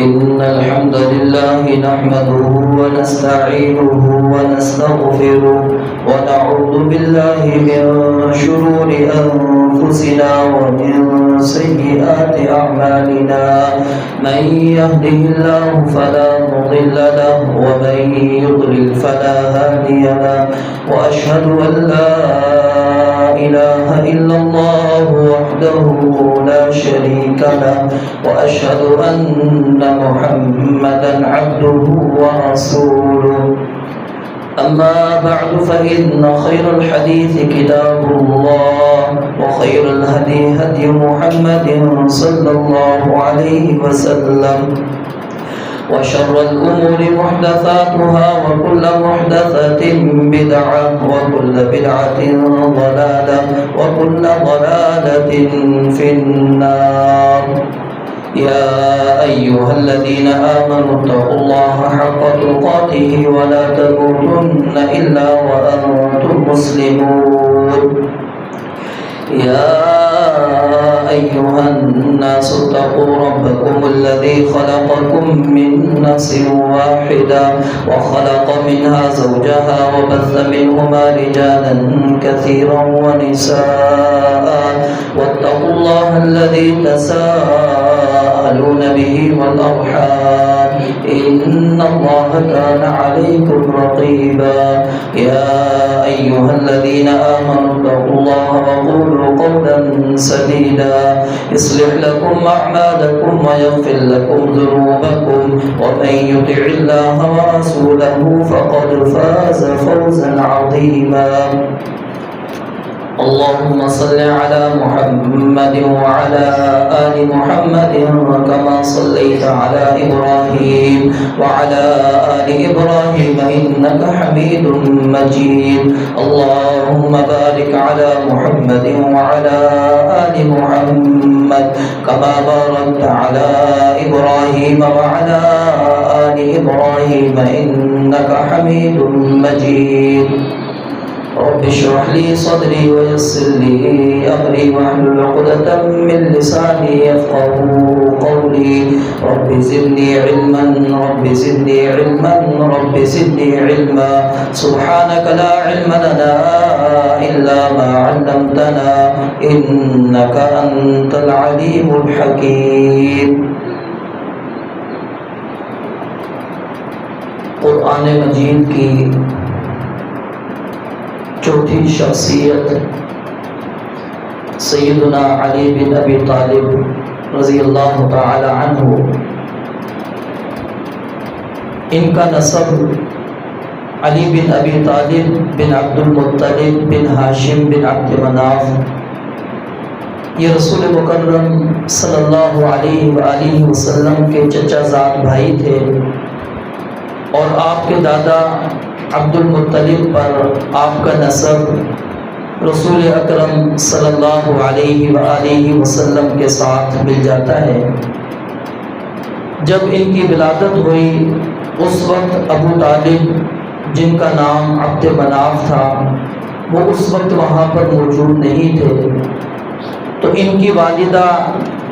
إن الحمد لله نحمده ونستعينه ونستغفره ونعوذ بالله من شرور أنفسنا ومن سيئات أعمالنا من يهده الله فلا مضل له ومن يضلل فلا هادي له وأشهد أن لا إله إلا الله وحده لا شريك له وأشهد أن محمدا عبده ورسوله أما بعد فإن خير الحديث كتاب الله وخير الهدي هدي محمد صلى الله عليه وسلم وشر الأمور محدثاتها وكل محدثة بدعة وكل بدعة ضلالة وكل ضلالة في النار يا أيها الذين آمنوا اتقوا الله حق تقاته ولا تموتن إلا وأنتم مسلمون يا أيها الناس اتقوا ربكم الذي خلقكم من نفس واحدة وخلق منها زوجها وبث منهما رجالا كثيرا ونساء واتقوا الله الذي تساءلون به والأرحام إن الله كان عليكم رقيبا يا أيها الذين آمنوا اتقوا الله وقولوا قولا سديدا يصلح لكم أعمالكم ويغفر لكم ذنوبكم ومن يطع الله ورسوله فقد فاز فوزا عظيما اللهم صل على محمد وعلى آل محمد كما صليت على إبراهيم وعلى آل إبراهيم إنك حميد مجيد اللهم بارك على محمد وعلى آل محمد كما باركت على إبراهيم وعلى آل إبراهيم إنك حميد مجيد رب اشرح لي صدري ويسر لي أمري واحلل عقدة من لساني يفقهوا قولي رب زدني علما رب زدني علما رب زدني علما سبحانك لا علم لنا إلا ما علمتنا إنك أنت العليم الحكيم قرآن مجید کی چوتھی شخصیت سیدنا علی بن ابی طالب رضی اللہ تعالی عنہ، ان کا نسب علی بن ابی طالب بن عبد المطلب بن ہاشم بن عبد مناف، یہ رسول مکرم صلی اللہ علیہ وآلہ وسلم کے چچا زاد بھائی تھے، اور آپ کے دادا عبد المطلب پر آپ کا نسب رسول اکرم صلی اللہ علیہ وآلہ وسلم کے ساتھ مل جاتا ہے۔ جب ان کی ولادت ہوئی اس وقت ابو طالب جن کا نام عبد مناف تھا وہ اس وقت وہاں پر موجود نہیں تھے، تو ان کی والدہ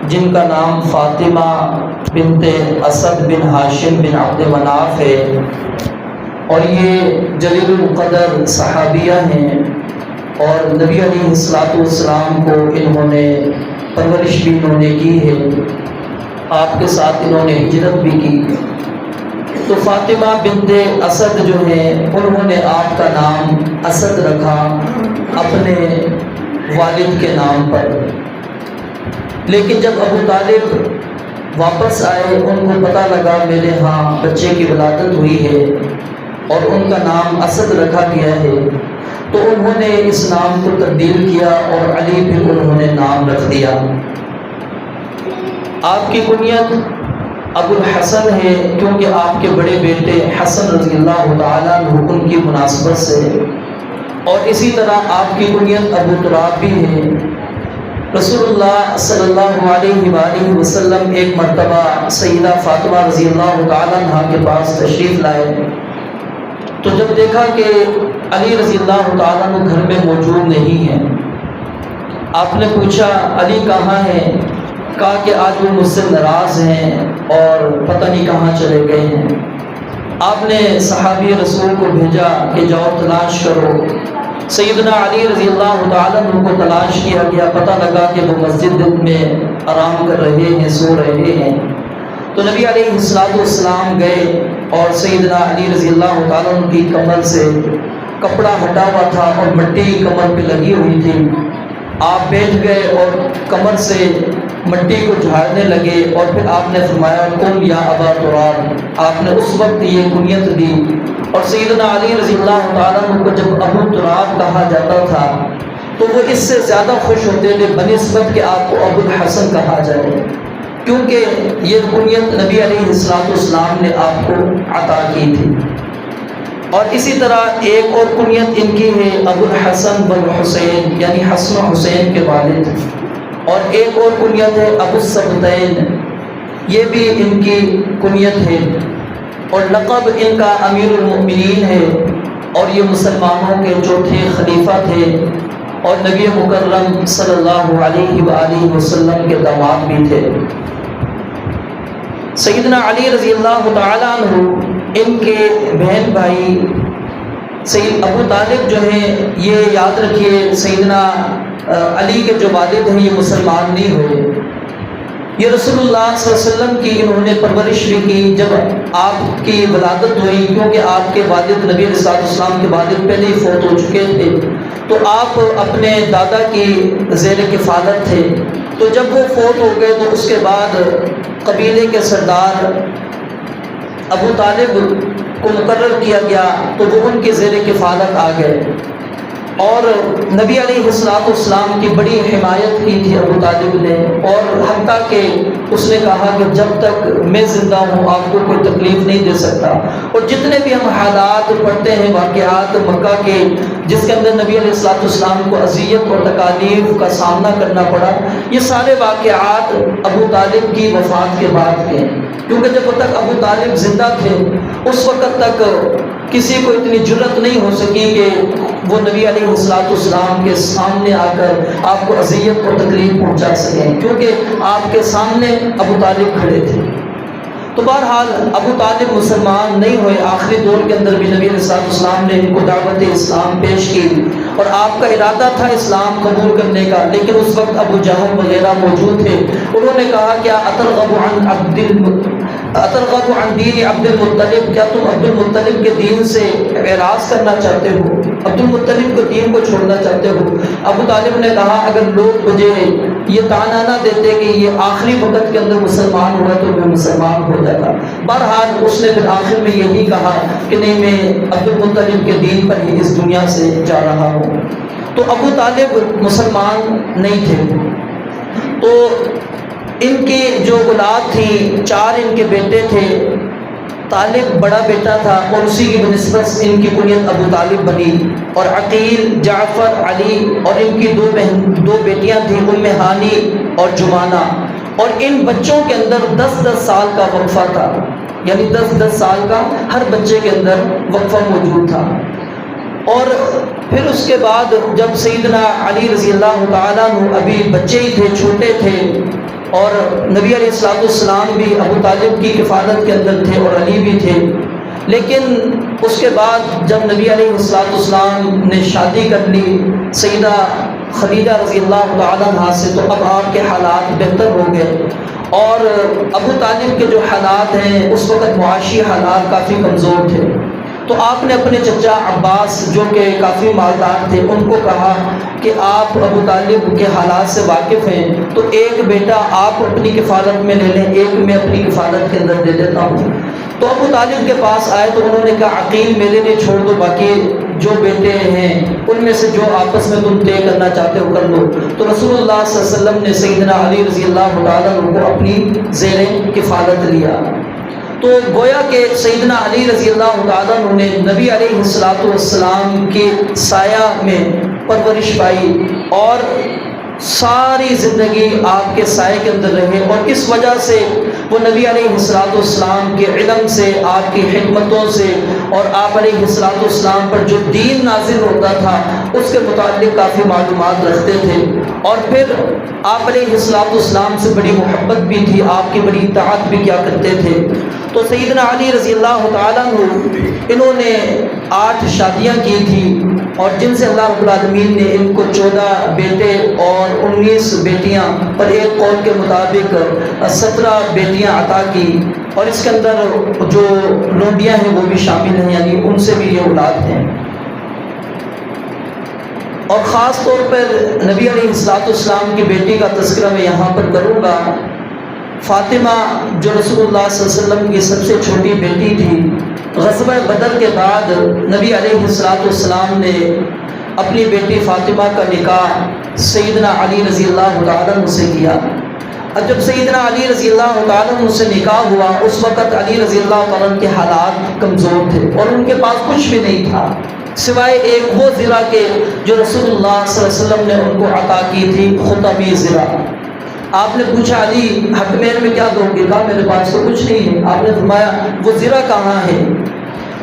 جن کا نام فاطمہ بنت اسد بن ہاشم بن عبد مناف ہے، اور یہ جلیل القدر صحابیہ ہیں، اور نبی علیہ السلام کو انہوں نے پرورش بھی انہوں نے کی ہے، آپ کے ساتھ انہوں نے ہجرت بھی کی۔ تو فاطمہ بنت اسد جو ہیں انہوں نے آپ کا نام اسد رکھا اپنے والد کے نام پر، لیکن جب ابو طالب واپس آئے ان کو پتہ لگا میرے ہاں بچے کی ولادت ہوئی ہے اور ان کا نام اسد رکھا گیا ہے، تو انہوں نے اس نام کو تبدیل کیا اور علی پھر انہوں نے نام رکھ دیا۔ آپ کی کنیت ابو الحسن ہے کیونکہ آپ کے بڑے بیٹے حسن رضی اللہ تعالیٰ عنہ ان کی مناسبت سے، اور اسی طرح آپ کی کنیت ابو تراب بھی ہے۔ رسول اللہ صلی اللہ علیہ وآلہ وسلم ایک مرتبہ سیدہ فاطمہ رضی اللہ تعالیٰ عنہ کے پاس تشریف لائے، تو جب دیکھا کہ علی رضی اللہ تعالیٰ عنہ گھر میں موجود نہیں ہیں، آپ نے پوچھا علی کہاں ہے؟ کہا کہ آج وہ مجھ سے ناراض ہیں اور پتہ نہیں کہاں چلے گئے ہیں۔ آپ نے صحابی رسول کو بھیجا کہ جاؤ تلاش کرو۔ سیدنا علی رضی اللہ تعالیٰ عنہ کو تلاش کیا گیا، پتہ لگا کہ وہ مسجد میں آرام کر رہے ہیں، سو رہے ہیں۔ تو نبی علیہ السلام گئے اور سیدنا علی رضی اللہ تعالیٰ عنہ کی کمر سے کپڑا ہٹا ہوا تھا اور مٹی کمر پہ لگی ہوئی تھی۔ آپ بیٹھ گئے اور کمر سے مٹی کو جھاڑنے لگے، اور پھر آپ نے فرمایا قم یا ابا تراب۔ آپ نے اس وقت یہ کنیت دی، اور سیدنا علی رضی اللہ تعالیٰ عنہ کو جب ابو تراب کہا جاتا تھا تو وہ اس سے زیادہ خوش ہوتے تھے بنسبت کہ آپ کو ابو الحسن کہا جائے، کیونکہ یہ کنیت نبی علیہ السلام نے آپ کو عطا کی تھی۔ اور اسی طرح ایک اور کنیت ان کی ہے ابو الحسن والحسین، یعنی حسن و حسین کے والد، اور ایک اور کنیت ہے ابو السبتین، یہ بھی ان کی کنیت ہے، اور لقب ان کا امیر المؤمنین ہے، اور یہ مسلمانوں کے چوتھے خلیفہ تھے، اور نبی مکرم صلی اللہ علیہ وآلہ وسلم کے داماد بھی تھے۔ سیدنا علی رضی اللہ تعالیٰ عنہ، ان کے بہن بھائی سید ابو طالب جو ہیں، یہ یاد رکھیے سیدنا علی کے جو والد ہیں یہ مسلمان نہیں ہوئے، یہ رسول اللہ صلی اللہ علیہ وسلم کی انہوں نے پرورش بھی کی۔ جب آپ کی ولادت ہوئی، کیونکہ آپ کے والد نبی علیہ السلام کے والد پہلے ہی فوت ہو چکے تھے، تو آپ اپنے دادا کی زیر کفالت تھے، تو جب وہ فوت ہو گئے تو اس کے بعد قبیلے کے سردار ابو طالب کو مقرر کیا گیا، تو وہ ان کے زیر کفالت آ گئے، اور نبی علیہ السلام کی بڑی حمایت کی تھی ابو طالب نے، اور حتیٰ کہ اس نے کہا کہ جب تک میں زندہ ہوں آپ کو کوئی تکلیف نہیں دے سکتا۔ اور جتنے بھی ہم حالات پڑھتے ہیں واقعات مکہ کے جس کے اندر نبی علیہ السلام کو اذیت اور تکالیف کا سامنا کرنا پڑا، یہ سارے واقعات ابو طالب کی وفات کے بعد کے، کیونکہ جب تک ابو طالب زندہ تھے اس وقت تک کسی کو اتنی جرت نہیں ہو سکی کہ وہ نبی علیہ السلام کے سامنے آ کر آپ کو اذیت اور تکلیف پہنچا سکیں، کیونکہ آپ کے سامنے ابو طالب کھڑے تھے۔ تو بہرحال ابو طالب مسلمان نہیں ہوئے، آخری دور کے اندر بھی نبی علیہ السلام نے ان کو دعوت اسلام پیش کی، اور آپ کا ارادہ تھا اسلام قبول کرنے کا، لیکن اس وقت ابو جہل وغیرہ موجود تھے۔ انہوں نے کہا کیا اترغب عن دین عبد المطلب، کیا تم عبد المطلب کے دین سے اعراض کرنا چاہتے ہو، عبد المطلب کے دین کو چھوڑنا چاہتے ہو؟ ابو طالب نے کہا اگر لوگ مجھے یہ تانا نہ دیتے کہ یہ آخری وقت کے اندر مسلمان ہوا تو میں مسلمان ہو جاتا۔ بہرحال اس نے پھر آخر میں یہی کہا کہ نہیں، میں عبد المطلب کے دین پر ہی اس دنیا سے جا رہا ہوں۔ تو ابو طالب مسلمان نہیں تھے، تو ان کی جو اولاد تھی 4 ان کے بیٹے تھے، طالب بڑا بیٹا تھا اور اسی کی بنسبت ان کی کنیت ابو طالب بنی، اور عقیل، جعفر، علی، اور ان کی 2 بیٹیاں تھیں ام ہانی اور جمانہ، اور ان بچوں کے اندر 10 سال کا وقفہ تھا، یعنی 10 سال کا ہر بچے کے اندر وقفہ موجود تھا۔ اور پھر اس کے بعد جب سیدنا علی رضی اللہ تعالیٰ عنہ ابھی بچے ہی تھے، چھوٹے تھے، اور نبی علیہ السلام بھی ابو طالب کی کفالت کے اندر تھے اور علی بھی تھے، لیکن اس کے بعد جب نبی علیہ السلام نے شادی کر لی سیدہ خدیجہ رضی اللہ تعالیٰ عنہا سے، تو اب آپ کے حالات بہتر ہو گئے، اور ابو طالب کے جو حالات ہیں اس وقت معاشی حالات کافی کمزور تھے، تو آپ نے اپنے چچا عباس جو کہ کافی مالدار تھے ان کو کہا کہ آپ ابو طالب کے حالات سے واقف ہیں، تو ایک بیٹا آپ اپنی کفالت میں لے لیں، ایک میں اپنی کفالت کے اندر دے دیتا ہوں۔ تو ابو طالب کے پاس آئے تو انہوں نے کہا عقیل میرے لیے چھوڑ دو، باقی جو بیٹے ہیں ان میں سے جو آپس میں تم طے کرنا چاہتے ہو کر لو۔ تو رسول اللہ صلی اللہ علیہ وسلم نے سیدنا علی رضی اللہ تعالیٰ عنہ کو اپنی زیر کفالت لیا۔ تو گویا کہ سیدنا علی رضی اللہ تعالیٰ عنہ نے نبی علیہ السلام کے سایہ میں پرورش پائی، اور ساری زندگی آپ کے سائے کے اندر رہے، اور اس وجہ سے وہ نبی علیہ السلام کے علم سے، آپ کی حکمتوں سے، اور آپ علیہ السلام پر جو دین نازل ہوتا تھا اس کے متعلق کافی معلومات رکھتے تھے، اور پھر آپ علیہ السلام سے بڑی محبت بھی تھی، آپ کی بڑی اطاعت بھی کیا کرتے تھے۔ تو سیدنا علی رضی اللہ تعالیٰ عنہ انہوں نے 8 شادیاں کی تھی، اور جن سے اللہ رب العالمین نے ان کو 14 بیٹے اور 19 بیٹیاں، پر ایک قول کے مطابق 17 بیٹیاں عطا کی، اور اس کے اندر جو لونڈیاں ہیں وہ بھی شامل ہیں، یعنی ان سے بھی یہ اولاد ہیں۔ اور خاص طور پر نبی علیہ السلام کی بیٹی کا تذکرہ میں یہاں پر کروں گا۔ فاطمہ جو رسول اللہ صلی اللہ علیہ وسلم کی سب سے چھوٹی بیٹی تھی، غزوہ بدر کے بعد نبی علیہ السلام نے اپنی بیٹی فاطمہ کا نکاح سیدنا علی رضی اللہ تعالیٰ عنہ سے کیا۔ اب جب سیدنا علی رضی اللہ تعالیٰ عنہ سے نکاح ہوا، اس وقت علی رضی اللہ تعالیٰ عنہ کے حالات کمزور تھے، اور ان کے پاس کچھ بھی نہیں تھا سوائے ایک وہ زرہ کے جو رسول اللہ صلی اللہ علیہ وسلم نے ان کو عطا کی تھی، خطمی زرہ۔ آپ نے پوچھا علی حکمین میں کیا دو گے؟ کہا میرے پاس تو کچھ نہیں ہے۔ آپ نے فرمایا وہ زرہ کہاں ہے؟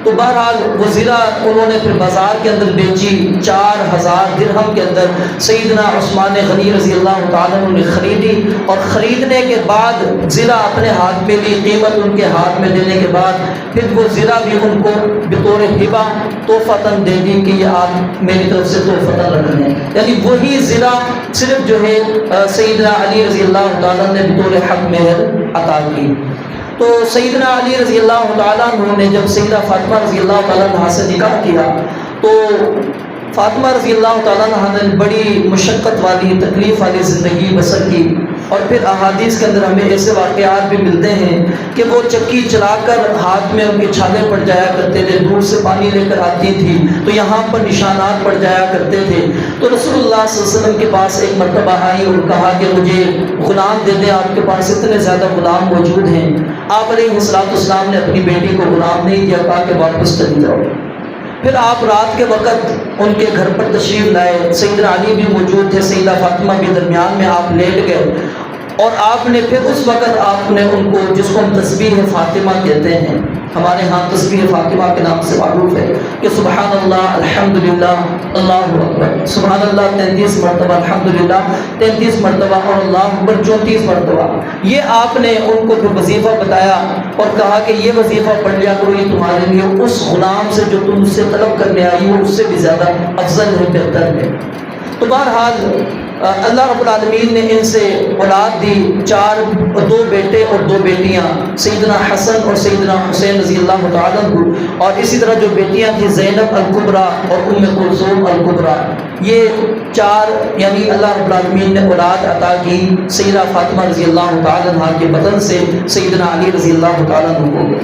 تو بہرحال وہ زرہ انہوں نے پھر بازار کے اندر بیچی، 4000 درہم کے اندر سیدنا عثمان غنی رضی اللہ تعالیٰ عنہ نے خریدی، اور خریدنے کے بعد زرہ اپنے ہاتھ میں لی، قیمت ان کے ہاتھ میں دینے کے بعد پھر وہ زرہ بھی ان کو بطور ہبہ تحفتاً دے دی کہ یہ آپ میری طرف سے تحفتاً رکھ لیں، یعنی وہی زرہ صرف جو ہے سیدنا علی رضی اللہ تعالیٰ نے بطور حق مہر عطا کی۔ تو سیدنا علی رضی اللہ تعالیٰ عنہ نے جب سیدہ فاطمہ رضی اللہ تعالیٰ عنہ سے نکاح کیا، تو فاطمہ رضی اللہ تعالیٰ عنہ نے بڑی مشقت والی، تکلیف والی زندگی بسر کی، اور پھر احادیث کے اندر ہمیں ایسے واقعات بھی ملتے ہیں کہ وہ چکی چلا کر ہاتھ میں ان کے چھالے پڑ جایا کرتے تھے، دور سے پانی لے کر آتی تھی تو یہاں پر نشانات پڑ جایا کرتے تھے۔ تو رسول اللہ صلی اللہ علیہ وسلم کے پاس ایک مرتبہ آئی اور کہا کہ مجھے غلام دے دیں، آپ کے پاس اتنے زیادہ غلام موجود ہیں۔ آپ علیہ السلام نے اپنی بیٹی کو غلام نہیں دیا، کہا کہ واپس چلی جاؤ۔ پھر آپ رات کے وقت ان کے گھر پر تشریف لائے، سیدنا علی بھی موجود تھے، سیدہ فاطمہ بھی درمیان میں، آپ لیٹ گئے، اور آپ نے پھر اس وقت آپ نے ان کو، جس کو ہم تسبیح فاطمہ کہتے ہیں، ہمارے ہاں تسبیح فاطمہ کے نام سے معروف ہے کہ سبحان اللہ الحمدللہ اللہ اکبر، سبحان اللہ 33 مرتبہ، الحمدللہ 33 مرتبہ، اور اللہ اکبر 34 مرتبہ، یہ آپ نے ان کو پھر وظیفہ بتایا اور کہا کہ یہ وظیفہ پڑھ لیا کرو، یہ تمہارے لیے اس غلام سے جو تم سے طلب کرنے آئی ہو اس سے بھی زیادہ افضل ہے، بہتر ہے۔ تو بہرحال اللہ رب العالمین نے ان سے اولاد دی، 2 بیٹے اور 2 بیٹیاں، سیدنا حسن اور سیدنا حسین رضی اللہ تعالیٰ عنہ، اور اسی طرح جو بیٹیاں تھیں زینب الکبریٰ اور ام کلثوم الکبریٰ، یہ 4 یعنی اللہ رب العالمین نے اولاد عطا کی سیدہ فاطمہ رضی اللہ تعالیٰ عنہ کے بدن سے سیدنا علی رضی اللہ تعالیٰ عنہ کو۔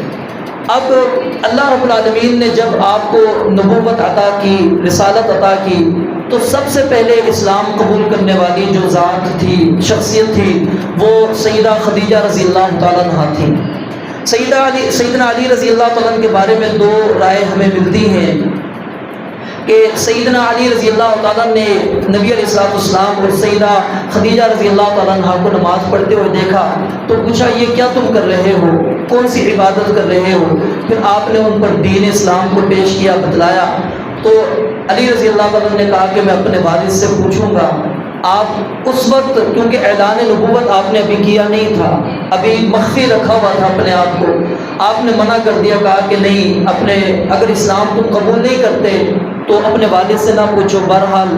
اب اللہ رب العالمین نے جب آپ کو نبوت عطا کی، رسالت عطا کی، تو سب سے پہلے اسلام قبول کرنے والی جو ذات تھی، شخصیت تھی، وہ سیدہ خدیجہ رضی اللہ تعالیٰ عنہ تھی۔ سیدنا علی رضی اللہ تعالیٰ عنہ کے بارے میں 2 رائے ہمیں ملتی ہیں کہ سیدنا علی رضی اللہ تعالیٰ نے نبی علیہ السلام اور سیدہ خدیجہ رضی اللہ تعالیٰ عنہ کو نماز پڑھتے ہوئے دیکھا تو پوچھا یہ کیا تم کر رہے ہو، کون سی عبادت کر رہے ہو؟ پھر آپ نے ان پر دین اسلام کو پیش کیا، بتلایا۔ تو علی رضی اللہ تعالیٰ نے کہا کہ میں اپنے والد سے پوچھوں گا۔ آپ اس وقت کیونکہ اعلان نبوت آپ نے ابھی کیا نہیں تھا، ابھی مخفی رکھا ہوا تھا اپنے آپ کو، آپ نے منع کر دیا، کہا کہ نہیں، اگر اسلام تم قبول نہیں کرتے تو اپنے والد سے نہ پوچھو۔ بہرحال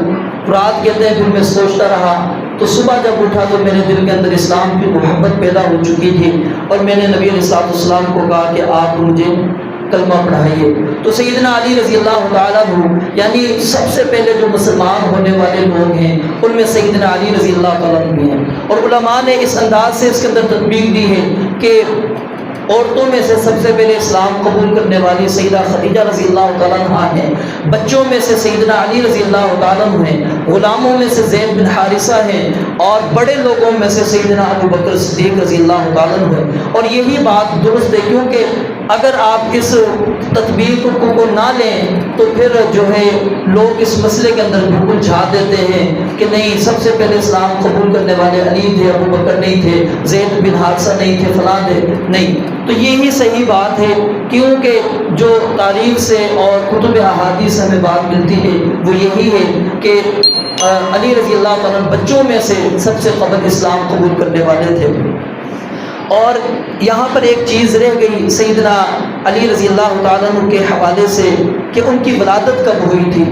رات کہتے ہیں پھر میں سوچتا رہا، تو صبح جب اٹھا تو میرے دل کے اندر اسلام کی محبت پیدا ہو چکی تھی، اور میں نے نبی علیہ السلام کو کہا کہ آپ مجھے کلمہ پڑھائیے۔ تو سیدنا علی رضی اللہ تعالیٰ عنہ یعنی سب سے پہلے جو مسلمان ہونے والے لوگ ہیں ان میں سیدنا علی رضی اللہ تعالیٰ عنہ ہیں، اور علماء نے اس انداز سے اس کے اندر تطبیق دی ہے کہ عورتوں میں سے سب سے پہلے اسلام قبول کرنے والی سیدہ خدیجہ رضی اللہ تعالیٰ عنہ ہیں، بچوں میں سے سیدنا علی رضی اللہ تعالیٰ عنہ ہیں، غلاموں میں سے زید بن حارثہ ہیں، اور بڑے لوگوں میں سے سیدنا ابو بکر صدیق رضی اللہ تعالیٰ عنہ ہیں۔ اور یہی بات درست ہے، کیونکہ اگر آپ اس تطبیق کو نہ لیں تو پھر جو ہے لوگ اس مسئلے کے اندر بالکل جھاڑ دیتے ہیں کہ نہیں، سب سے پہلے اسلام قبول کرنے والے علی تھے، ابو بکر نہیں تھے، زید بن حارثہ نہیں تھے، فلاں تھے، نہیں۔ تو یہی صحیح بات ہے، کیونکہ جو تاریخ سے اور کتب احادیث ہمیں بات ملتی ہے وہ یہی ہے کہ علی رضی اللہ تعالیٰ بچوں میں سے سب سے قبل اسلام قبول کرنے والے تھے۔ اور یہاں پر ایک چیز رہ گئی سیدنا علی رضی اللہ تعالیٰ عنہ کے حوالے سے کہ ان کی ولادت کب ہوئی تھی۔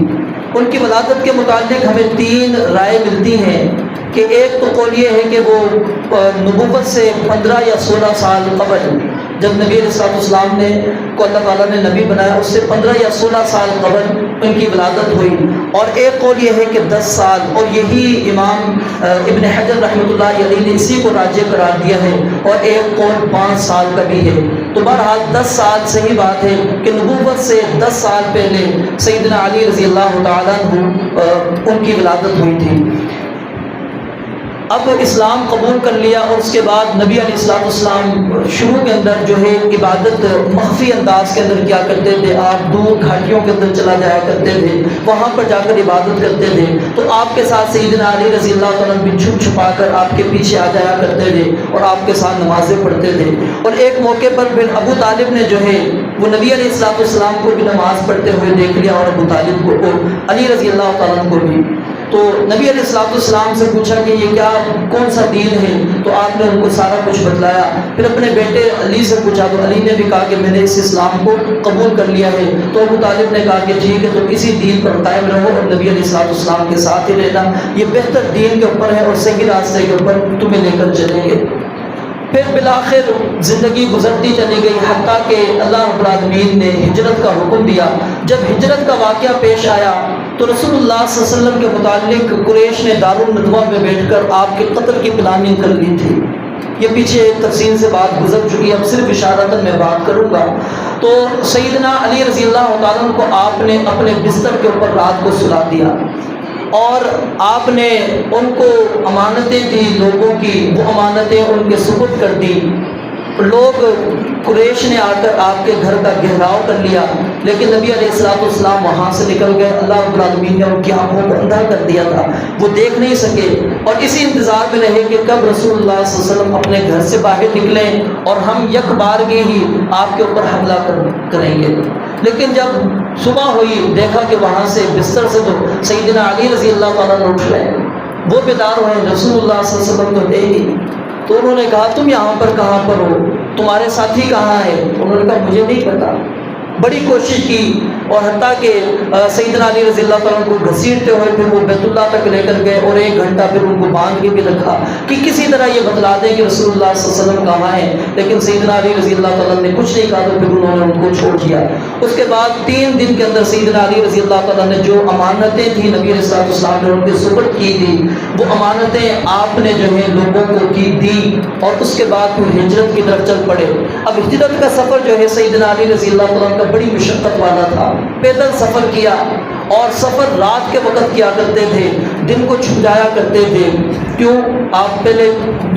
ان کی ولادت کے متعلق ہمیں 3 رائے ملتی ہیں کہ ایک تو قول یہ ہے کہ وہ نبوت سے 15 یا 16 سال قبل، جب نبی علیہ السلام نے کو اللہ تعالیٰ نے نبی بنایا، اس سے 15 یا 16 سال قبل ان کی ولادت ہوئی۔ اور ایک قول یہ ہے کہ 10 سال، اور یہی امام ابن حجر رحمۃ اللہ علیہ نے اسی کو راجح قرار دیا ہے، اور ایک قول 5 سال کا بھی ہے۔ تو بہرحال 10 سال صحیح بات ہے کہ نبوت سے 10 سال پہلے سیدنا علی رضی اللہ تعالیٰ عنہ ان کی ولادت ہوئی تھی۔ اب اسلام قبول کر لیا، اور اس کے بعد نبی علیہ السلام شروع کے اندر جو ہے عبادت مخفی انداز کے اندر کیا کرتے تھے، آپ دور گھاٹیوں کے اندر چلا جایا کرتے تھے، وہاں پر جا کر عبادت کرتے تھے۔ تو آپ کے ساتھ سیدنا علی رضی اللہ تعالیٰ بھی چھپ چھپا کر آپ کے پیچھے آ جایا کرتے تھے اور آپ کے ساتھ نمازیں پڑھتے تھے۔ اور ایک موقع پر پھر ابو طالب نے جو ہے وہ نبی علیہ السلام کو بھی نماز پڑھتے ہوئے دیکھ لیا، اور ابو طالب کو علی رضی اللہ تعالیٰ کو بھی۔ تو نبی علیہ السلام سے پوچھا کہ یہ کیا کون سا دین ہے، تو آپ نے ان کو سارا کچھ بتلایا۔ پھر اپنے بیٹے علی سے پوچھا تو علی نے بھی کہا کہ میں نے اس اسلام کو قبول کر لیا ہے۔ تو ابو طالب نے کہا کہ ٹھیک ہے، تو اسی دین پر قائم رہو اور نبی علیہ السلام کے ساتھ ہی رہنا، یہ بہتر دین کے اوپر ہے اور صحیح راستے کے اوپر تمہیں لے کر چلیں گے۔ پھر بالآخر زندگی گزرتی چلی گئی، حتیٰ کہ اللہ رب العالمین نے ہجرت کا حکم دیا۔ جب ہجرت کا واقعہ پیش آیا تو رسول اللہ صلی اللہ علیہ وسلم کے متعلق قریش نے دارالندوہ میں بیٹھ کر آپ کے قتل کی پلاننگ کر لی تھی۔ یہ پیچھے تفصیل سے بات گزر چکی ہے، اب صرف اشارتاً میں بات کروں گا۔ تو سیدنا علی رضی اللہ تعالیٰ کو آپ نے اپنے بستر کے اوپر رات کو سلا دیا، اور آپ نے ان کو امانتیں دی لوگوں کی، وہ امانتیں ان کے سپرد کر دی۔ لوگ قریش نے آ کر آپ کے گھر کا گھیراؤ کر لیا، لیکن نبی علیہ السلام وہاں سے نکل گئے۔ اللہ رب العالمین نے ان کی آنکھوں کو اندھا کر دیا تھا، وہ دیکھ نہیں سکے، اور اسی انتظار میں رہے کہ کب رسول اللہ صلی اللہ علیہ وسلم اپنے گھر سے باہر نکلیں اور ہم یک بارگی ہی آپ کے اوپر حملہ کریں گے۔ لیکن جب صبح ہوئی، دیکھا کہ وہاں سے بستر سے تو سیدنا علی رضی اللہ تعالیٰ نے اٹھ رہے ہیں، وہ بیدار ہوئے، رسول اللہ صلی اللہ علیہ وسلم تو ہے ہی۔ تو انہوں نے کہا تم یہاں پر کہاں پر ہو، تمہارے ساتھی کہاں ہے؟ انہوں نے کہا مجھے نہیں پتا۔ بڑی کوشش کی، اور حتیٰ کہ سیدنا علی رضی اللہ تعالیٰ کو گھسیٹتے ہوئے پھر وہ بیت اللہ تک لے کر گئے، اور 1 گھنٹہ پھر ان کو باندھ کے بھی رکھا کہ کسی طرح یہ بتلا دیں کہ رسول اللہ صلی اللہ علیہ وسلم کہاں ہیں۔ لیکن سیدنا علی رضی اللہ تعالیٰ نے کچھ نہیں کہا، تو پھر انہوں نے ان کو چھوڑ دیا۔ اس کے بعد 3 دن کے اندر سیدنا علی رضی اللہ تعالیٰ نے جو امانتیں تھیں نبی علیہ السلام نے ان کے سپرد کی تھی، وہ امانتیں آپ نے جو ہے لوگوں کو دی، اور اس کے بعد پھر ہجرت کی طرف چل پڑے۔ اب ہجرت کا سفر جو ہے سیدنا علی رضی اللہ تعالیٰ کا بڑی مشقت والا تھا، پیدل سفر کیا، اور سفر رات کے وقت کیا کرتے تھے، دن کو چھپ جایا کرتے تھے۔ کیوں؟ آپ پہلے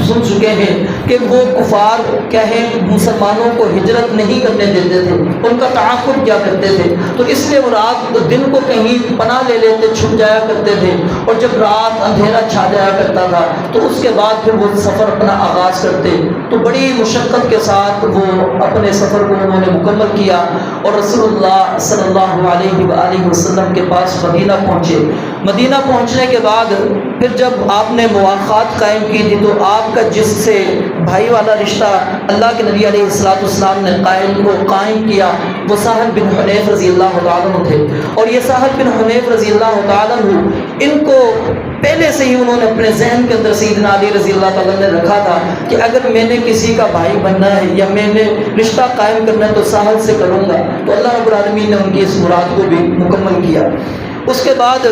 سن چکے ہیں کہ وہ کفار کیا ہے، مسلمانوں کو ہجرت نہیں کرنے دیتے تھے، ان کا تعاقب کیا کرتے تھے، تو اس لیے وہ رات دن کو کہیں پناہ لے لیتے، چھپ جایا کرتے تھے، اور جب رات اندھیرا چھا جایا کرتا تھا تو اس کے بعد پھر وہ سفر اپنا آغاز کرتے۔ تو بڑی مشقت کے ساتھ وہ اپنے سفر کو انہوں نے مکمل کیا، اور رسول اللہ صلی اللہ علیہ وآلہ وسلم کے پاس مدینہ پہنچے۔ مدینہ پہنچنے کے بعد پھر جب آپ نے مواخات قائم کی تھی، تو آپ کا جس سے بھائی والا رشتہ اللہ کے نبی علیہ السلام نے قائم کیا، وہ سہل بن حنیف رضی اللہ تعالیٰ عنہ تھے۔ اور یہ سہل بن حنیف رضی اللہ تعالیٰ عنہ، ان کو پہلے سے ہی انہوں نے اپنے ذہن کے اندر سیدنا علی رضی اللہ تعالیٰ نے رکھا تھا کہ اگر میں نے کسی کا بھائی بننا ہے یا میں نے رشتہ قائم کرنا ہے تو سہل سے کروں گا۔ تو اللہ رب العالمین نے ان کی اس مراد کو بھی مکمل کیا۔ اس کے بعد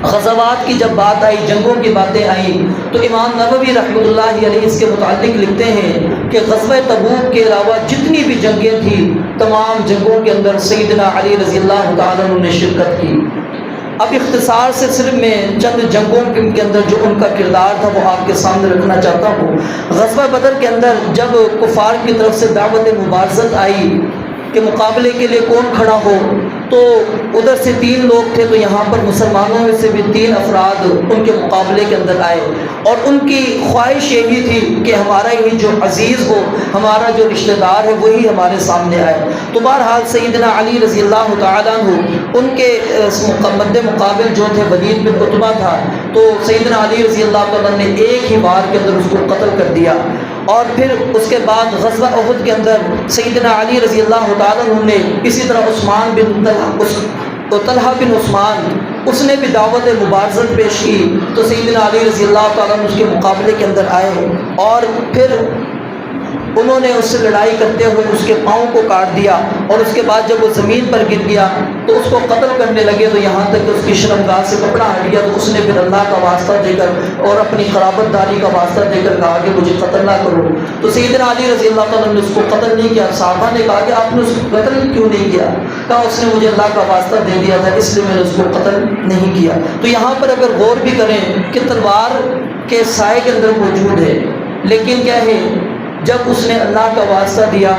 غزوات کی جب بات آئی، جنگوں کی باتیں آئیں، تو امام نووی رحمۃ اللہ علیہ اس کے متعلق لکھتے ہیں کہ غزوہ تبوک کے علاوہ جتنی بھی جنگیں تھیں، تمام جنگوں کے اندر سیدنا علی رضی اللہ تعالیٰ عنہ نے شرکت کی۔ اب اختصار سے صرف میں چند جنگوں کے اندر جو ان کا کردار تھا وہ آپ کے سامنے رکھنا چاہتا ہوں۔ غزوہ بدر کے اندر جب کفار کی طرف سے دعوت مبارزت آئی کہ مقابلے کے لیے کون کھڑا ہو، تو ادھر سے 3 لوگ تھے، تو یہاں پر مسلمانوں میں سے بھی 3 افراد ان کے مقابلے کے اندر آئے، اور ان کی خواہش یہی تھی کہ ہمارا ہی جو عزیز ہو، ہمارا جو رشتہ دار ہے وہی ہمارے سامنے آئے۔ تو بہرحال سیدنا علی رضی اللہ تعالیٰ عنہ ان کے مد مقابل جو تھے ولید بن عتبہ تھا، تو سیدنا علی رضی اللہ تعالیٰ نے ایک ہی بار کے اندر اس کو قتل کر دیا۔ اور پھر اس کے بعد غزوہ احد کے اندر سیدنا علی رضی اللہ تعالیٰ عنہ نے اسی طرح عثمان بن طلحہ بن عثمان، اس نے بھی دعوت مبارزت پیش کی، تو سیدنا علی رضی اللہ تعالیٰ عنہ اس کے مقابلے کے اندر آئے، اور پھر انہوں نے اس سے لڑائی کرتے ہوئے اس کے پاؤں کو کاٹ دیا، اور اس کے بعد جب وہ زمین پر گر گیا تو اس کو قتل کرنے لگے، تو یہاں تک کہ اس کی شرمگاہ سے کپڑا ہٹ گیا، تو اس نے پھر اللہ کا واسطہ دے کر اور اپنی قرابت داری کا واسطہ دے کر کہا کہ مجھے قتل نہ کرو۔ تو سیدنا علی رضی اللہ تعالیٰ نے اس کو قتل نہیں کیا۔ صحابہ نے کہا کہ آپ نے اس کو قتل کیوں نہیں کیا؟ کہا اس نے مجھے اللہ کا واسطہ دے دیا تھا، اس لیے میں نے اس کو قتل نہیں کیا۔ تو یہاں پر اگر غور بھی کریں کہ تلوار کے سائے کے اندر موجود ہے، لیکن کیا ہے، جب اس نے اللہ کا واسطہ دیا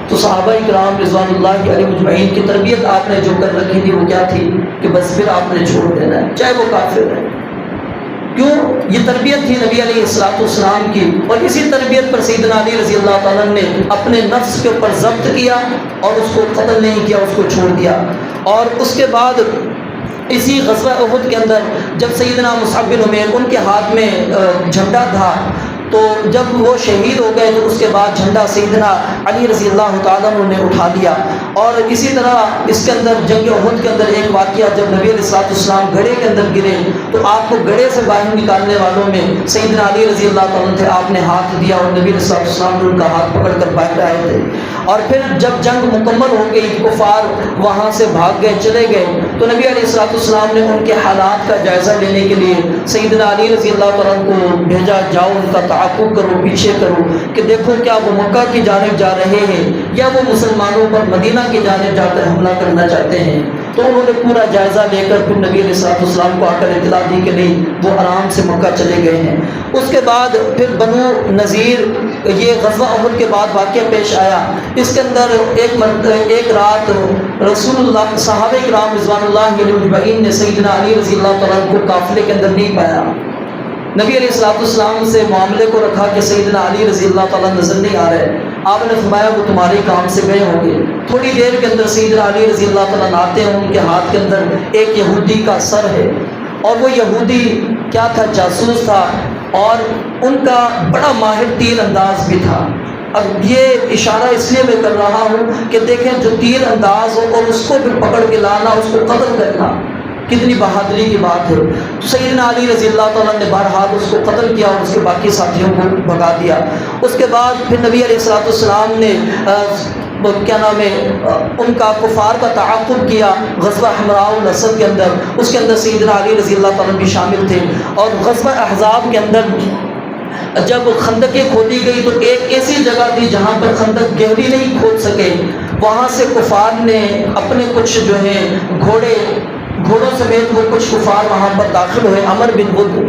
تو صحابہ کرام رضوان اللہ علیہم اجمعین کی تربیت آپ نے جو کر رکھی تھی وہ کیا تھی کہ بس پھر آپ نے چھوڑ دینا ہے، چاہے وہ کافر ہے۔ کیوں؟ یہ تربیت تھی نبی علیہ الصلوۃ والسلام کی، اور اسی تربیت پر سیدنا علی رضی اللہ تعالیٰ نے اپنے نفس کے اوپر ضبط کیا اور اس کو قتل نہیں کیا، اس کو چھوڑ دیا۔ اور اس کے بعد اسی غزوہ احد کے اندر جب سیدنا مصعب بن عمیر ان کے ہاتھ میں جھنڈا تھا، تو جب وہ شہید ہو گئے تو اس کے بعد جھنڈا سیدنا علی رضی اللہ تعالیٰ عنہ نے اٹھا لیا۔ اور اسی طرح اس کے اندر جنگ احد کے اندر ایک واقعہ، جب نبی علیہ الصلوۃ والسلام گڑھے کے اندر گرے تو آپ کو گڑھے سے باہر نکالنے والوں میں سیدنا علی رضی اللہ تعالیٰ عنہ تھے، آپ نے ہاتھ دیا اور نبی علیہ الصلوۃ والسلام نے ان کا ہاتھ پکڑ کر باہر آئے تھے۔ اور پھر جب جنگ مکمل ہو گئی، کفار وہاں سے بھاگ گئے، چلے گئے، تو نبی علیہ الصلوۃ والسلام نے ان کے حالات کا جائزہ لینے کے لیے سیدنا علی رضی اللہ تعالیٰ عنہ کو بھیجا، جاؤ ان کا تعاقب کرو، پیچھے کرو کہ دیکھو کیا وہ مکہ کی جانب جا رہے ہیں یا وہ مسلمانوں پر مدینہ کی جانب جا کر حملہ کرنا چاہتے ہیں۔ تو انہوں نے پورا جائزہ لے کر پھر نبی علیہ الصلوۃ والسلام کو آ کر اطلاع دی کہ نہیں، وہ آرام سے مکہ چلے گئے ہیں۔ اس کے بعد پھر بنو نذیر، یہ غزوہ احد کے بعد واقعہ پیش آیا۔ اس کے اندر ایک رات رسول اللہ صحابہ کرام رضوان اللہ علیہم اجمعین نے سیدنا علی رضی اللہ تعالیٰ کو قافلے کے اندر نہیں پایا۔ نبی علیہ الصلوۃ والسلام سے معاملے کو رکھا کہ سیدنا علی رضی اللہ تعالیٰ نظر نہیں آ رہے، آپ نے فرمایا وہ تمہارے کام سے گئے ہوں گے۔ تھوڑی دیر کے اندر سیدنا علی رضی اللہ تعالیٰ آتے ہیں، ان کے ہاتھ کے اندر ایک یہودی کا سر ہے، اور وہ یہودی کیا تھا؟ جاسوس تھا، اور ان کا بڑا ماہر تیر انداز بھی تھا۔ اب یہ اشارہ اس لیے میں کر رہا ہوں کہ دیکھیں جو تیر انداز ہو اور اس کو پھر پکڑ کے لانا، اس کو قتل کرنا، کتنی بہادری کی بات ہے۔ تو سیدنا علی رضی اللہ تعالیٰ نے بہرحال اس کو قتل کیا اور اس کے باقی ساتھیوں کو بھگا دیا۔ اس کے بعد پھر نبی علیہ الصلوۃ والسلام نے کیا نام ہے ان کا کفار کا تعاقب کیا غزوہ حمراء الاسد کے اندر۔ اس کے اندر سیدنا علی رضی اللہ تعالیٰ بھی شامل تھے۔ اور غزوہ احزاب کے اندر جب خندقیں کھودی گئی تو ایک ایسی جگہ تھی جہاں پر خندق گہری نہیں کھود سکے، وہاں سے کفار نے اپنے کچھ جو ہیں گھوڑوں سمیت وہ کچھ کفار وہاں پر داخل ہوئے۔ عمر بن بدھ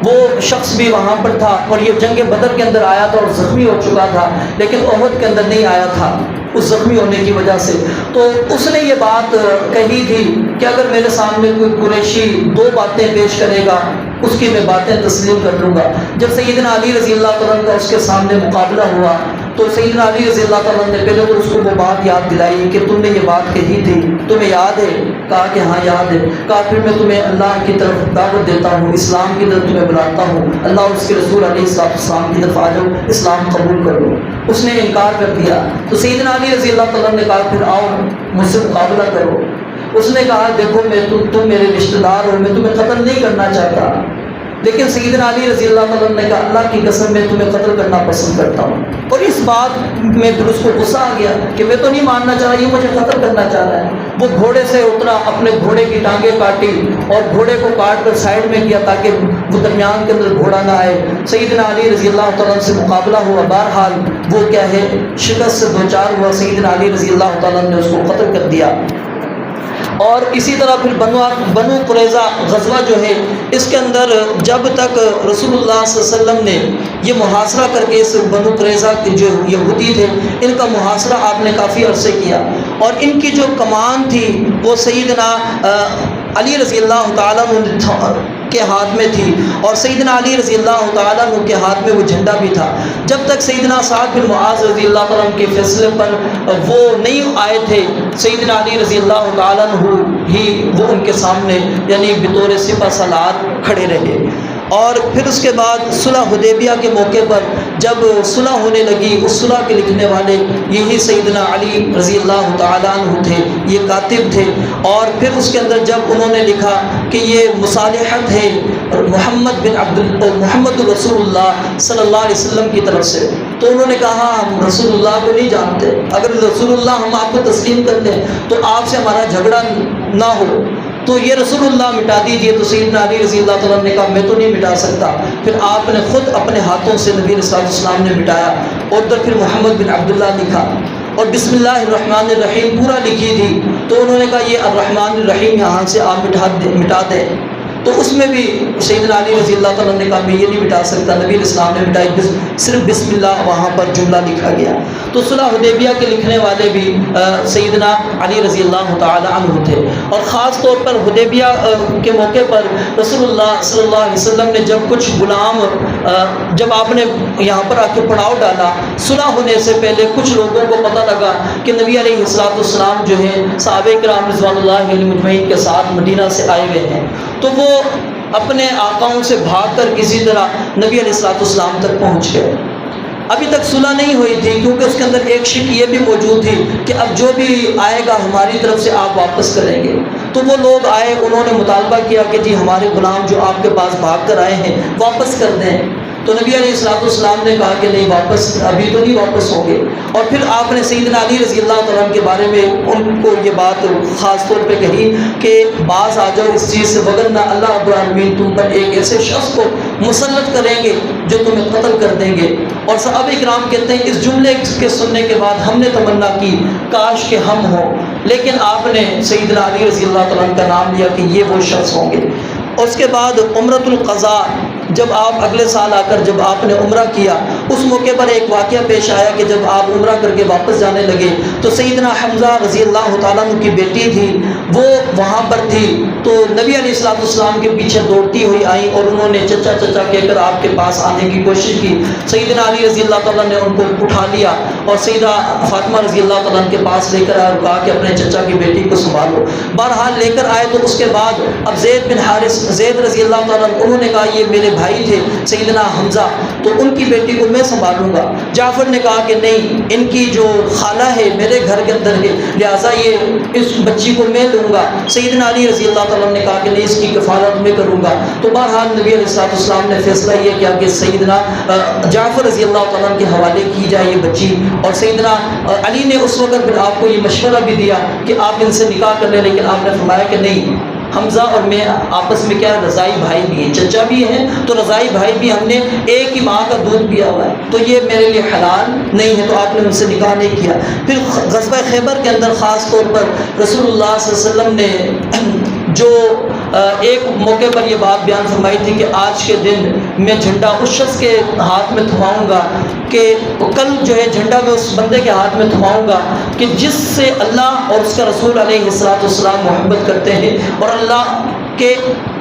وہ شخص بھی وہاں پر تھا، اور یہ جنگ بدر کے اندر آیا تھا اور زخمی ہو چکا تھا، لیکن احد کے اندر نہیں آیا تھا اس زخمی ہونے کی وجہ سے۔ تو اس نے یہ بات کہی تھی کہ اگر میرے سامنے کوئی قریشی 2 باتیں پیش کرے گا اس کی میں باتیں تسلیم کر لوں گا۔ جب سیدنا علی رضی اللہ تعالیٰ کا اس کے سامنے مقابلہ ہوا تو سیدنا علی رضی اللہ تعالیٰ نے پہلے تو اس کو وہ بات یاد دلائی کہ تم نے یہ بات کہی تھی، تمہیں یاد ہے؟ کہا کہ ہاں یاد ہے۔ کہا پھر میں تمہیں اللہ کی طرف دعوت دیتا ہوں، اسلام کی طرف تمہیں بلاتا ہوں، اللہ اور اس کے رسول علیہ السلام کی طرف آ جاؤ، اسلام قبول کر لو۔ اس نے انکار کر دیا تو سیدنا علی رضی اللہ تعالیٰ نے کہا پھر آؤ مجھ سے مقابلہ کرو۔ اس نے کہا دیکھو تم میرے رشتہ دار ہو، میں تمہیں قتل نہیں کرنا چاہتا، لیکن سیدنا علی رضی اللہ تعالیٰ نے کہا اللہ کی قسم میں تمہیں قتل کرنا پسند کرتا ہوں۔ اور اس بات میں پھر اس کو غصہ آ گیا کہ میں تو نہیں ماننا چاہ رہا، یہ مجھے قتل کرنا چاہ رہا ہے۔ وہ گھوڑے سے اترا، اپنے گھوڑے کی ٹانگیں کاٹی اور گھوڑے کو کاٹ کر سائڈ میں کیا تاکہ وہ درمیان کے اندر گھوڑا نہ آئے۔ سیدنا علی رضی اللہ تعالیٰ سے مقابلہ ہوا، بہرحال وہ کیا ہے شکست سے دوچار ہوا، سیدنا علی رضی اللہ تعالیٰ نے اس کو قتل کر دیا۔ اور اسی طرح پھر بنو قریظہ غزوہ جو ہے اس کے اندر جب تک رسول اللہ صلی اللہ علیہ وسلم نے یہ محاصرہ کر کے اس بنو قریظہ کے جو یہودی تھے ان کا محاصرہ آپ نے کافی عرصے کیا، اور ان کی جو کمان تھی وہ سیدنا علی رضی اللہ تعالیٰ عنہ کے ہاتھ میں تھی، اور سیدنا علی رضی اللہ تعالیٰ عنہ کے ہاتھ میں وہ جھنڈا بھی تھا۔ جب تک سیدنا سعد بن معاذ رضی اللہ تعالیٰ عنہ کے فیصلے پر وہ نہیں آئے تھے، سیدنا علی رضی اللہ تعالیٰ عنہ ہی وہ ان کے سامنے یعنی بطور سپہ سالار کھڑے رہے۔ اور پھر اس کے بعد صلح حدیبیہ کے موقع پر جب صلح ہونے لگی، اس صلح کے لکھنے والے یہی سیدنا علی رضی اللہ تعالیٰ عنہ تھے، یہ کاتب تھے۔ اور پھر اس کے اندر جب انہوں نے لکھا کہ یہ مصالحت ہے محمد رسول اللہ صلی اللہ علیہ وسلم کی طرف سے، تو انہوں نے کہا ہم رسول اللہ کو نہیں جانتے، اگر رسول اللہ ہم آپ کو تسلیم کر دیں تو آپ سے ہمارا جھگڑا نہ ہو، تو یہ رسول اللہ مٹا دیجئے۔ تو سیدنا علی رضی اللہ تعالیٰ نے کہا میں تو نہیں مٹا سکتا۔ پھر آپ نے خود اپنے ہاتھوں سے نبی علیہ السلام نے مٹایا، اور ادھر پھر محمد بن عبداللہ لکھا، اور بسم اللہ الرحمن الرحیم پورا لکھی تھی، تو انہوں نے کہا یہ الرحمن الرحیم یہاں سے آپ مٹا دیں، تو اس میں بھی سیدنا علی رضی اللہ تعالیٰ نے کہا میں یہ نہیں مٹا سکتا، نبی علیہ السلام نے مٹائی، صرف بسم اللہ وہاں پر جملہ لکھا گیا۔ تو صلح حدیبیہ کے لکھنے والے بھی سیدنا علی رضی اللہ تعالیٰ عنہ تھے، اور خاص طور پر حدیبیہ کے موقع پر رسول اللہ صلی اللہ علیہ وسلم نے جب کچھ غلام جب آپ نے یہاں پر آ کے پڑاؤ ڈالا، صلح ہونے سے پہلے کچھ لوگوں کو پتہ لگا کہ نبی علیہ السلام جو ہیں صحابہ کرام رضوان اللہ علیہم اجمعین کے ساتھ مدینہ سے آئے ہوئے ہیں، تو وہ اپنے آقاؤں سے بھاگ کر کسی طرح نبی علیہ السلام تک پہنچ گئے۔ ابھی تک صلح نہیں ہوئی تھی، کیونکہ اس کے اندر ایک شک یہ بھی موجود تھی کہ اب جو بھی آئے گا ہماری طرف سے آپ واپس کریں گے۔ تو وہ لوگ آئے، انہوں نے مطالبہ کیا کہ جی ہمارے غلام جو آپ کے پاس بھاگ کر آئے ہیں واپس کر دیں، تو نبی علیہ السلام نے کہا کہ نہیں، واپس ابھی تو نہیں واپس ہوں گے۔ اور پھر آپ نے سیدنا علی رضی اللہ تعالیٰ عنہ کے بارے میں ان کو یہ بات خاص طور پہ کہی کہ باز آ جاؤ اس چیز سے، وگرنہ اللہ رب العالمین تم پر ایک ایسے شخص کو مسلط کریں گے جو تمہیں قتل کر دیں گے۔ اور صحابہ کرام کہتے ہیں اس جملے کے سننے کے بعد ہم نے تمنا کی کاش کہ ہم ہوں، لیکن آپ نے سیدنا علی رضی اللہ تعالیٰ عنہ کا نام لیا کہ یہ وہ شخص ہوں گے۔ اور اس کے بعد عمرۃ القضاء، جب آپ اگلے سال آ کر جب آپ نے عمرہ کیا، اس موقع پر ایک واقعہ پیش آیا کہ جب آپ عمرہ کر کے واپس جانے لگے تو سیدنا حمزہ رضی اللہ تعالیٰ عنہ کی بیٹی تھی، وہ وہاں پر تھی، تو نبی علیہ السلام کے پیچھے دوڑتی ہوئی آئی اور انہوں نے چچا چچا کہہ کر آپ کے پاس آنے کی کوشش کی۔ سیدنا علی رضی اللہ تعالیٰ نے ان کو اٹھا لیا اور سیدہ فاطمہ رضی اللہ تعالیٰ عنہ کے پاس لے کر آیا اور کہا کہ اپنے چچا کی بیٹی کو سنبھالو۔ بہرحال لے کر آئے، تو اس کے بعد اب زید رضی اللہ تعالیٰ عنہ انہوں نے کہا یہ میرے بھائی تھے سیدنا حمزہ، تو ان کی بیٹی کو میں سنبھالوں گا۔ جعفر نے کہا کہ نہیں، ان کی جو خالہ ہے میرے گھر کے اندر ہے، لہٰذا یہ اس بچی کو میں لوں گا۔ سیدنا علی رضی اللہ تعالیٰ نے کہا کہ نہیں، اس کی کفالت میں کروں گا۔ تو بہرحال نبی علیہ السلام نے فیصلہ یہ کیا کہ سیدنا جعفر رضی اللہ تعالیٰ کے حوالے کی جائے یہ بچی، اور سیدنا علی نے اس وقت پھر آپ کو یہ مشورہ بھی دیا کہ آپ ان سے نکاح کر لیں، لیکن آپ نے فرمایا کہ نہیں، حمزہ اور میں آپس میں کیا رضائی بھائی بھی ہیں، چچا بھی ہیں تو رضائی بھائی بھی، ہم نے ایک ہی ماں کا دودھ پیا ہوا ہے، تو یہ میرے لیے حلال نہیں ہے، تو آپ نے ان سے نکاح نہیں کیا۔ پھر غزوہ خیبر کے اندر خاص طور پر رسول اللہ صلی اللہ علیہ وسلم نے جو ایک موقع پر یہ بات بیان فرمائی تھی کہ آج کے دن میں جھنڈا اس شخص کے ہاتھ میں تھماؤں گا، کہ کل جو ہے جھنڈا میں اس بندے کے ہاتھ میں تھماؤں گا کہ جس سے اللہ اور اس کا رسول علیہ السلام محبت کرتے ہیں،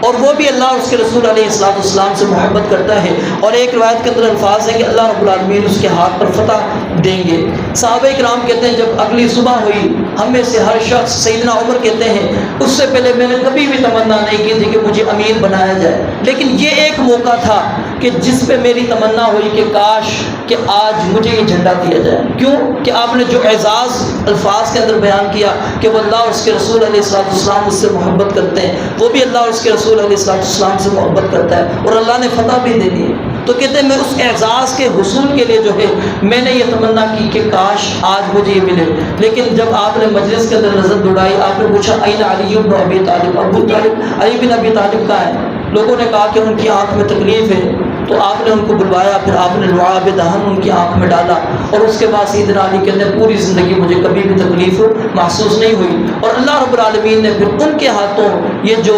اور وہ بھی اللہ اور اس کے رسول علیہ السلام سے محبت کرتا ہے۔ اور ایک روایت کے اندر الفاظ ہے کہ اللہ رب العالمین اس کے ہاتھ پر فتح دیں گے۔ صحابہ کرام کہتے ہیں جب اگلی صبح ہوئی، ہم میں سے ہر شخص، سیدنا عمر کہتے ہیں اس سے پہلے میں نے کبھی بھی تمنا نہیں کی تھی کہ مجھے امیر بنایا جائے، لیکن یہ ایک موقع تھا کہ جس پہ میری تمنا ہوئی کہ کاش کہ آج مجھے یہ جھنڈا دیا جائے۔ کیوں کہ آپ نے جو اعزاز الفاظ کے اندر بیان کیا کہ وہ اللہ اور اس کے رسول علیہ السلام اس سے محبت کرتے ہیں، وہ بھی اللہ اور اس کے رسول علیہ السلام سے محبت کرتا ہے، اور اللہ نے فتح بھی دے دی۔ تو کہتے ہیں میں اس اعزاز کے حصول کے لیے جو ہے میں نے یہ تمنا کی کہ کاش آج مجھے یہ ملے، لیکن جب آپ نے مجلس کے اندر نظر دوڑائی، آپ نے پوچھا این علی بن ابی طالب، ابو طالب علی بن ابی طالب کہاں ہے؟ لوگوں نے کہا کہ ان کی آنکھ میں تکلیف ہے، تو آپ نے ان کو بلوایا، پھر آپ نے لعاب دہن ان کی آنکھ میں ڈالا، اور اس کے بعد سیدنا علی کہتے ہیں پوری زندگی مجھے کبھی بھی تکلیف محسوس نہیں ہوئی، اور اللہ رب العالمین نے پھر ان کے ہاتھوں یہ جو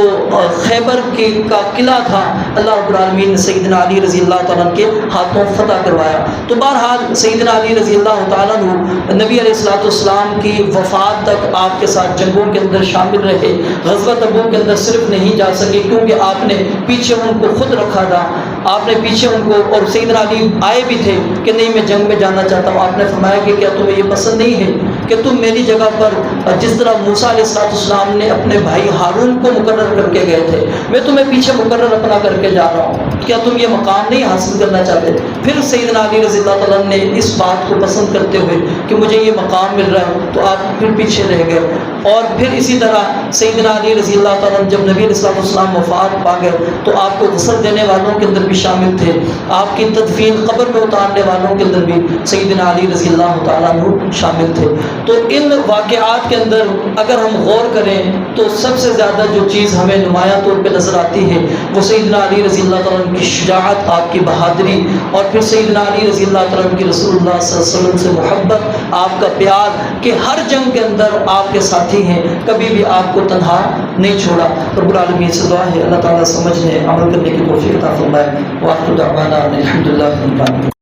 خیبر کا قلعہ تھا اللہ رب العالمین نے سیدنا علی رضی اللہ تعالیٰ کے ہاتھوں فتح کروایا۔ تو بہرحال سیدنا علی رضی اللہ تعالیٰ نبی علیہ الصلوۃ والسلام کی وفات تک آپ کے ساتھ جنگوں کے اندر شامل رہے۔ غزوہ تبوک کے اندر صرف نہیں جا سکے کیونکہ آپ نے پیچھے ان کو خود رکھا تھا، آپ نے پیچھے ان کو، اور سیدنا علی آئے بھی تھے کہ نہیں میں جنگ میں جانا چاہتا ہوں۔ آپ نے فرمایا کہ کیا تمہیں یہ پسند نہیں ہے کہ تم میری جگہ پر جس طرح موسیٰ علیہ السلام نے اپنے بھائی ہارون کو مقرر کر کے گئے تھے، میں تمہیں پیچھے مقرر اپنا کر کے جا رہا ہوں، کیا تم یہ مقام نہیں حاصل کرنا چاہتے؟ پھر سیدنا علی رضی اللہ تعالیٰ نے اس بات کو پسند کرتے ہوئے کہ مجھے یہ مقام مل رہا ہے تو آپ پھر پیچھے رہ گئے۔ اور پھر اسی طرح سیدنا علی رضی اللہ تعالیٰ جب نبی علیہ السلام وفات پا گئے تو آپ کو غسل دینے والوں کے اندر بھی شامل تھے، آپ کی تدفین قبر میں اتارنے والوں کے اندر بھی سیدنا علی رضی اللہ تعالیٰ شامل تھے۔ تو ان واقعات کے اندر اگر ہم غور کریں تو سب سے زیادہ جو چیز ہمیں نمایاں طور پہ نظر آتی ہے وہ سیدنا علی رضی اللہ تعالیٰ کی شجاعت، آپ کی بہادری، اور پھر سیدنا علی رضی اللہ تعالیٰ کی رسول اللہ صلی اللہ علیہ وسلم سے محبت، آپ کا پیار کہ ہر جنگ کے اندر آپ کے ساتھی ہیں، کبھی بھی آپ کو تنہا نہیں چھوڑا۔ رب العالمین سے دعا ہے اللہ تعالیٰ سمجھنے عمل کرنے کی توفیق عطا فرمائے۔ وآخر دعوانا الحمد للہ رب العالمین۔